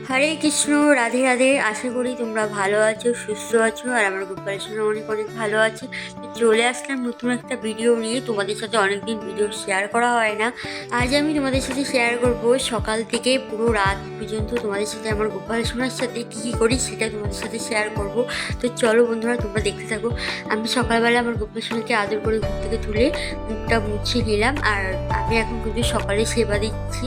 হরে কৃষ্ণ, রাধে রাধে। আশা করি তোমরা ভালো আছো, সুস্থ আছো, আর আমার গোপাল সোনা অনেক অনেক ভালো আছে। তো চলে আসলাম নতুন একটা ভিডিও নিয়ে। তোমাদের সাথে অনেকদিন ভিডিও শেয়ার করা হয় না। আজ আমি তোমাদের সাথে শেয়ার করব সকাল থেকে পুরো রাত পর্যন্ত তোমাদের সাথে আমার গোপাল সোনার সাথে কী কী করি সেটা তোমাদের সাথে শেয়ার করব। তো চলো বন্ধুরা, তোমরা দেখতে থাকো। আমি সকালবেলা আমার গোপাল সোনাকে আদর করে ঘুম থেকে তুলে মুখটা মুছিয়ে নিলাম, আর আমি এখন কিন্তু সকালে সেবা দিচ্ছি,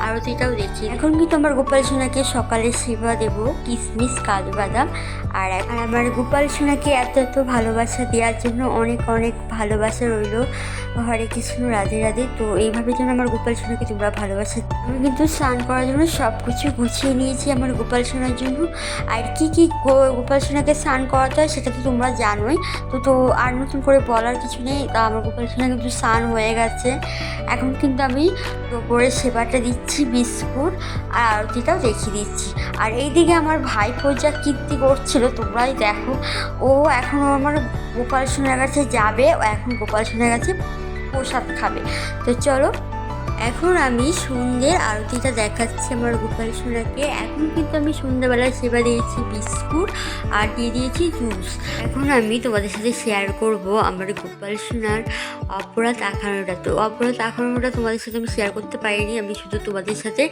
আরতিটাও দেখছি। এখন কিন্তু আমার গোপাল সোনাকে সকালে সেবা দেবো কিশমিশ, কাজু বাদাম। আর আমার গোপাল সোনাকে এত এত ভালোবাসা দেওয়ার জন্য অনেক অনেক ভালোবাসা রইলো। হরে কৃষ্ণ, রাধে রাধে। তো এইভাবে যেন আমার গোপাল সোনাকে তোমরা ভালোবাসা। আমি কিন্তু স্নান করার জন্য সব কিছু গুছিয়ে নিয়েছি আমার গোপাল সোনার জন্য। আর কি কি গোপাল সোনাকে স্নান করাতে হয় সেটা তো তোমরা জানোই। তো আর নতুন করে বলার কিছু নেই। তা আমার গোপাল সোনা কিন্তু স্নান হয়ে গেছে। এখন কিন্তু আমি ওপরে সেবাটা দিচ্ছি, বিস্কুট আর আরতিটাও দেখিয়ে দিচ্ছি। আর এইদিকে আমার ভাইপো যা কীর্তি করছিল তোমরাই দেখো। ও এখন আমার গোপাল সোনার কাছে যাবে, ও এখন গোপাল সোনার কাছে প্রসাদ খাবে। তো চলো, এখন আমি সন্ধ্যের আরতিটা দেখাচ্ছি আমার গোপাল সোনাকে। এখন কিন্তু আমি সন্ধ্যাবেলায় সেবা দিয়েছি বিস্কুট আর দিয়ে দিয়েছি জুস। এখন আমি তোমাদের সাথে শেয়ার করব আমার গোপাল সোনার অপরাধ আঁকানোটা। তো অপরাধ আঁকানোটা তোমাদের সাথে আমি শেয়ার করতে পারিনি, আমি শুধু তোমাদের সাথে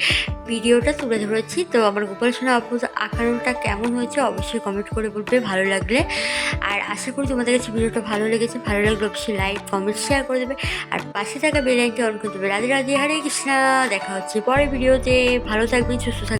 ভিডিওটা তুলে ধরেছি। তো আমার গোপাল সোনার অপরাধ আঁকানোটা কেমন হয়েছে অবশ্যই কমেন্ট করে বলবে ভালো লাগলে। আর আশা করি তোমাদের কাছে ভিডিওটা ভালো লেগেছে। ভালো লাগলে অবশ্যই লাইক, কমেন্ট, শেয়ার করে দেবে। আর পাশে থাকা বেল আইকনটি অন করে দেবে। রাধে রাধে, হরে কৃষ্ণা। দেখা হচ্ছে পরের ভিডিওতে। ভালো থাকবেন, সুস্থ থাকবেন।